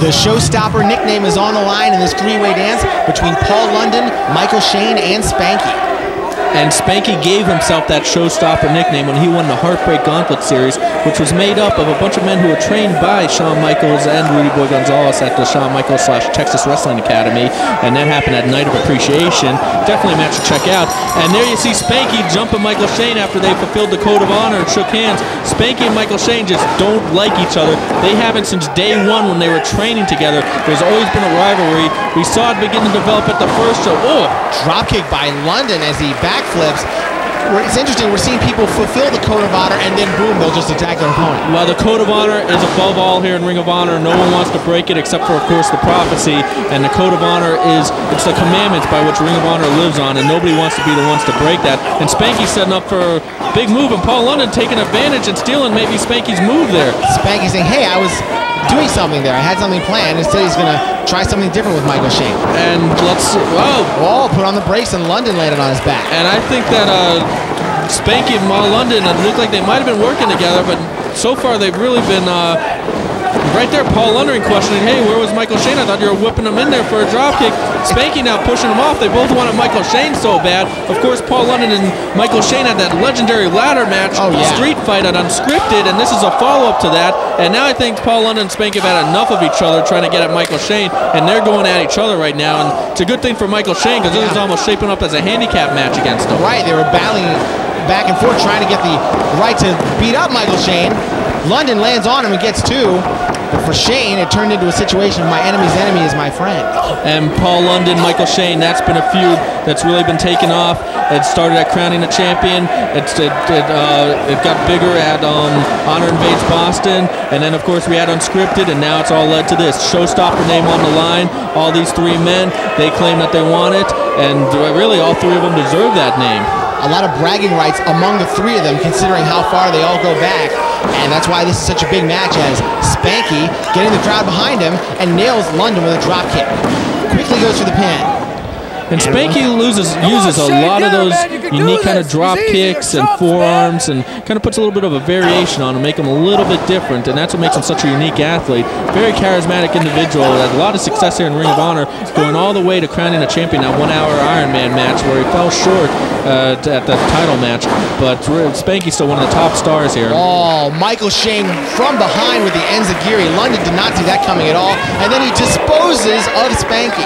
The showstopper nickname is on the line in this three-way dance between Paul London, Michael Shane, and Spanky. And Spanky gave himself that showstopper nickname when he won the Heartbreak Gauntlet Series, which was made up of a bunch of men who were trained by Shawn Michaels and Rudy Boy Gonzalez at the Shawn Michaels / Texas Wrestling Academy, and that happened at Night of Appreciation. Definitely a match to check out. And there you see Spanky jumping Michael Shane after they fulfilled the Code of Honor and shook hands. Spanky and Michael Shane just don't like each other. They haven't since day one when they were training together. There's always been a rivalry. We saw it begin to develop at the first show. Oh! Dropkick by London as he backflips. It's interesting, we're seeing people fulfill the Code of Honor and then boom, they'll just attack their opponent. Well, the Code of Honor is above all here in Ring of Honor. No one wants to break it except for, of course, the prophecy. And the Code of Honor it's the commandments by which Ring of Honor lives on, and nobody wants to be the ones to break that. And Spanky's setting up for a big move, and Paul London taking advantage and stealing maybe Spanky's move there. Spanky saying, hey, I was doing something there. I had something planned. Instead, he's going to try something different with Michael Shane. And let's see. Oh, put on the brakes, and London landed on his back. And I think that Spanky and London, it looked like they might have been working together, but so far they've really been right there. Paul London questioning, hey, where was Michael Shane? I thought you were whipping him in there for a dropkick. Spanky now pushing him off. They both wanted Michael Shane so bad. Of course, Paul London and Michael Shane had that legendary ladder match, street fight at Unscripted, and this is a follow-up to that. And now I think Paul London and Spanky have had enough of each other trying to get at Michael Shane, and they're going at each other right now. And it's a good thing for Michael Shane because this is almost shaping up as a handicap match against him. Right, they were battling back and forth trying to get the right to beat up Michael Shane. London lands on him and gets two. But for Shane, it turned into a situation of my enemy's enemy is my friend. And Paul London, Michael Shane, that's been a feud that's really been taken off. It started at Crowning the Champion. It got bigger at Honor Invades Boston. And then, of course, we had Unscripted, and now it's all led to this. Showstopper name on the line. All these three men, they claim that they want it. And really, all three of them deserve that name. A lot of bragging rights among the three of them, considering how far they all go back. And that's why this is such a big match, as Spanky getting the crowd behind him and nails London with a drop kick. Quickly goes for the pin. And Spanky uses a lot of those unique kind of drop kicks and forearms, and kind of puts a little bit of a variation on him, make him a little bit different, and that's what makes him such a unique athlete. Very charismatic individual, had a lot of success here in Ring of Honor, going all the way to Crowning the Champion, that 1 hour Iron Man match where he fell short at the title match, but Spanky's still one of the top stars here. Oh, Michael Shane from behind with the enziguri. London did not see that coming at all, and then he disposes of Spanky.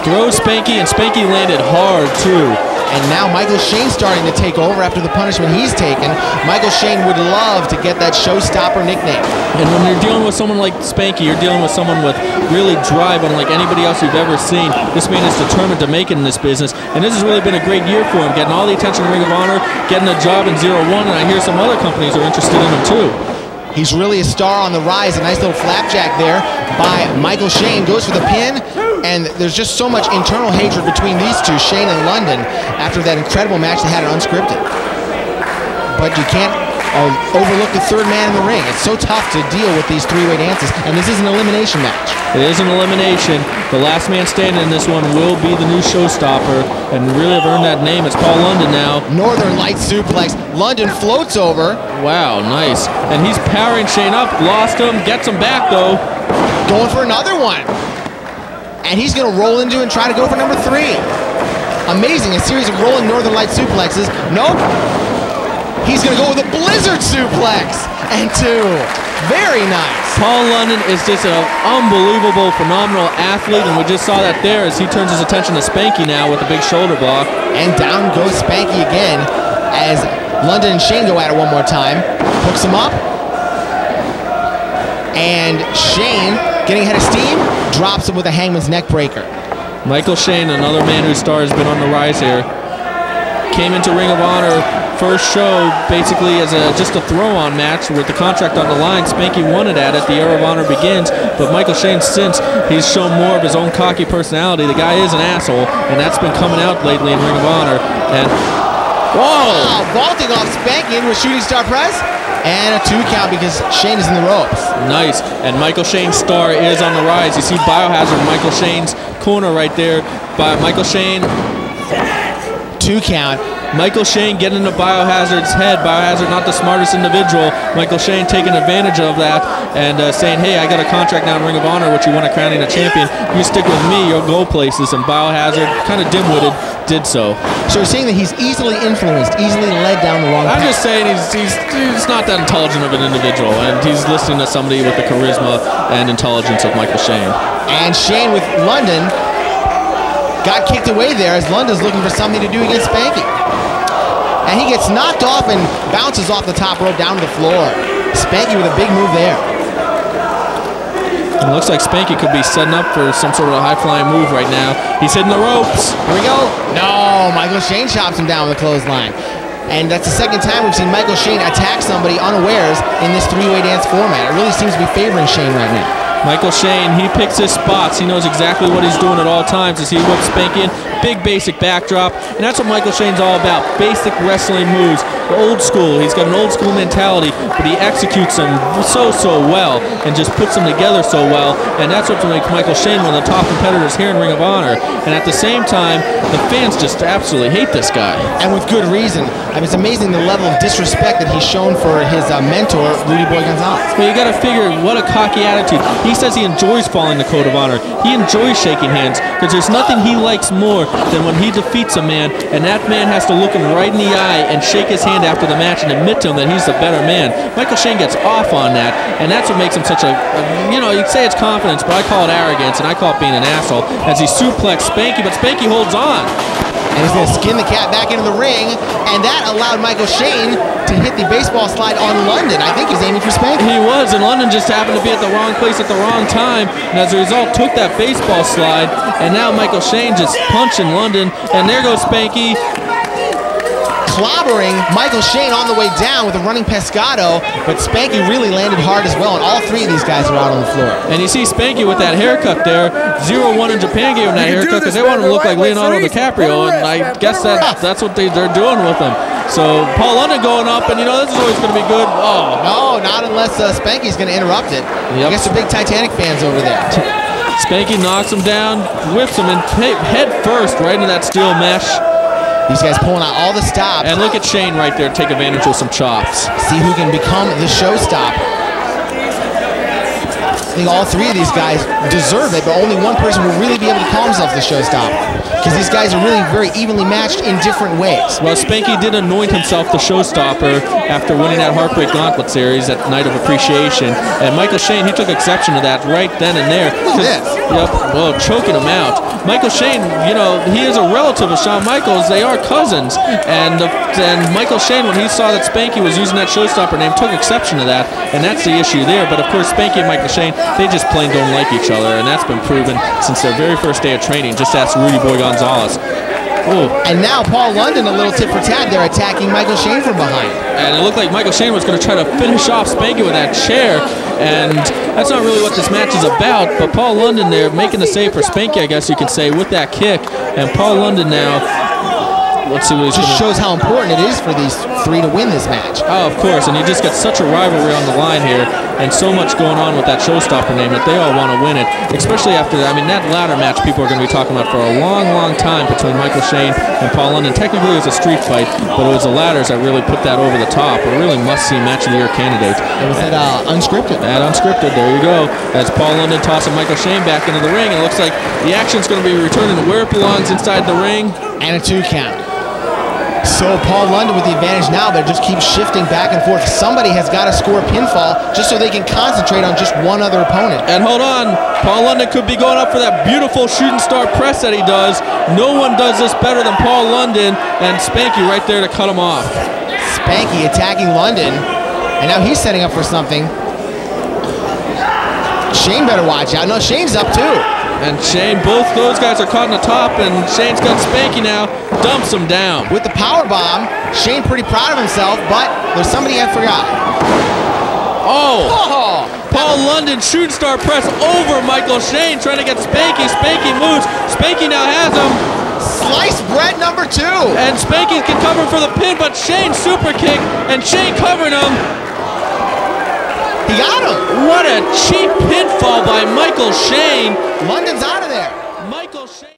Throws Spanky, and Spanky landed hard too. And now Michael Shane's starting to take over after the punishment he's taken. Michael Shane would love to get that showstopper nickname. And when you're dealing with someone like Spanky, you're dealing with someone with really drive, unlike anybody else you've ever seen. This man is determined to make it in this business, and this has really been a great year for him, getting all the attention in Ring of Honor, getting a job in 0-1, and I hear some other companies are interested in him too. He's really a star on the rise. A nice little flapjack there by Michael Shane. Goes for the pin, and there's just so much internal hatred between these two, Shane and London, after that incredible match they had at Unscripted. But you can't overlook the third man in the ring. It's so tough to deal with these three-way dances, and this is an elimination match. It is an elimination. The last man standing in this one will be the new showstopper, and really have earned that name. It's Paul London now. Northern Light suplex. London floats over. Wow, nice. And he's powering Shane up. Lost him. Gets him back, though. Going for another one. And he's going to roll into and try to go for number 3. Amazing. A series of rolling Northern Light suplexes. Nope. He's going to go with a Blizzard suplex. And 2. Very nice. Paul London is just an unbelievable, phenomenal athlete, and we just saw that there as he turns his attention to Spanky now with a big shoulder block. And down goes Spanky again as London and Shane go at it one more time. Hooks him up. And Shane, getting ahead of steam, drops him with a hangman's neck breaker. Michael Shane, another man whose star has been on the rise here. Came into Ring of Honor first show basically as just a throw-on match with the contract on the line. Spanky won it at it. The era of honor begins. But Michael Shane, since he's shown more of his own cocky personality, the guy is an asshole, and that's been coming out lately in Ring of Honor. And whoa! Wow, vaulting off Spanky with shooting star press. And a 2 count because Shane is in the ropes. Nice. And Michael Shane's star is on the rise. You see Biohazard, Michael Shane's corner right there. By Michael Shane 2 count. Michael Shane getting into Biohazard's head. Biohazard not the smartest individual. Michael Shane taking advantage of that and saying, hey, I got a contract now in Ring of Honor, which you won a crowning a champion. You stick with me, you'll go places. And Biohazard, kind of dim-witted, did so. So you're saying that he's easily influenced, easily led down the wrong path? I'm just saying he's not that intelligent of an individual, and he's listening to somebody with the charisma and intelligence of Michael Shane. And Shane with London got kicked away there as London's looking for something to do against Spanky. And he gets knocked off and bounces off the top rope down to the floor. Spanky with a big move there. It looks like Spanky could be setting up for some sort of a high-flying move right now. He's hitting the ropes. Here we go. No, Michael Shane chops him down with a clothesline. And that's the second time we've seen Michael Shane attack somebody unawares in this three-way dance format. It really seems to be favoring Shane right now. Michael Shane, he picks his spots. He knows exactly what he's doing at all times as he whips Spanky in. Big basic backdrop, and that's what Michael Shane's all about. Basic wrestling moves, old school. He's got an old school mentality, but he executes them so well and just puts them together so well, and that's what makes Michael Shane one of the top competitors here in Ring of Honor. And at the same time, the fans just absolutely hate this guy. And with good reason. I mean, it's amazing the level of disrespect that he's shown for his mentor, Rudy Boy Gonzalez. Well, you got to figure what a cocky attitude. He says he enjoys following the code of honor. He enjoys shaking hands because there's nothing he likes more than when he defeats a man and that man has to look him right in the eye and shake his hand after the match and admit to him that he's the better man. Michael Shane gets off on that, and that's what makes him such a you know, you'd say it's confidence, but I call it arrogance, and I call it being an asshole, as he suplexed Spanky, but Spanky holds on. And he's going to skin the cat back into the ring, and that allowed Michael Shane to hit the baseball slide on London. I think he's aiming for Spanky. He was, and London just happened to be at the wrong place at the wrong time, and as a result took that baseball slide, and now Michael Shane just punching London, and there goes Spanky. Clobbering Michael Shane on the way down with a running pescado, but Spanky really landed hard as well, and all three of these guys are out on the floor. And you see Spanky with that haircut there. 0-1 in Japan gave him that haircut because they want him to look like Leonardo DiCaprio, and I guess that's what they're doing with him. So Paul London going up, and you know this is always going to be good. Oh no, not unless Spanky's going to interrupt it. Yep. I guess they're big Titanic fans over there. Spanky knocks him down, whips him, and head first right into that steel mesh. These guys pulling out all the stops. And look at Shane right there take advantage of some chops. See who can become the showstopper. I think all three of these guys deserve it, but only one person will really be able to call himself the showstopper, because these guys are really very evenly matched in different ways. Well, Spanky did anoint himself the showstopper after winning that Heartbreak Gauntlet series at Night of Appreciation, and Michael Shane, he took exception to that right then and there. Look at this. Yep, well, choking him out. Michael Shane, you know, he is a relative of Shawn Michaels. They are cousins, and Michael Shane, when he saw that Spanky was using that showstopper name, took exception to that, and that's the issue there. But of course, Spanky and Michael Shane, they just plain don't like each other, and that's been proven since their very first day of training. Just ask Rudy Boy Gonzalez. Ooh. And now Paul London, a little tit for tat, they're attacking Michael Shane from behind. And it looked like Michael Shane was going to try to finish off Spanky with that chair, and that's not really what this match is about, but Paul London there making the save for Spanky, I guess you could say, with that kick. And Paul London now, let's see what he's just shows how important it is for these three to win this match. Oh, of course, and you just got such a rivalry on the line here, and so much going on with that showstopper name that they all want to win it, especially after, I mean, that ladder match people are going to be talking about for a long time between Michael Shane and Paul London. Technically it was a street fight, but it was the ladders that really put that over the top. A really must-see match of the year candidate. It was that unscripted. That unscripted, there you go. As Paul London tossing Michael Shane back into the ring, it looks like the action's going to be returning to where it belongs, inside the ring. And a 2 count. So Paul London with the advantage now, but it just keeps shifting back and forth. Somebody has got to score a pinfall just so they can concentrate on just one other opponent. And hold on, Paul London could be going up for that beautiful shooting star press that he does. No one does this better than Paul London, and Spanky right there to cut him off. Spanky attacking London, and now he's setting up for something. Shane better watch out. No, Shane's up too. And Shane, both those guys are caught on the top, and Shane's got Spanky now, dumps him down. With the power bomb, Shane pretty proud of himself, but there's somebody I forgot. Oh! Paul London shooting star press over Michael Shane, trying to get Spanky. Spanky moves. Spanky now has him. Sliced bread number 2. And Spanky can cover for the pin, but Shane super kick, and Shane covering him. He got him. What a cheap pinfall by Michael Shane. London's out of there. Michael Shane.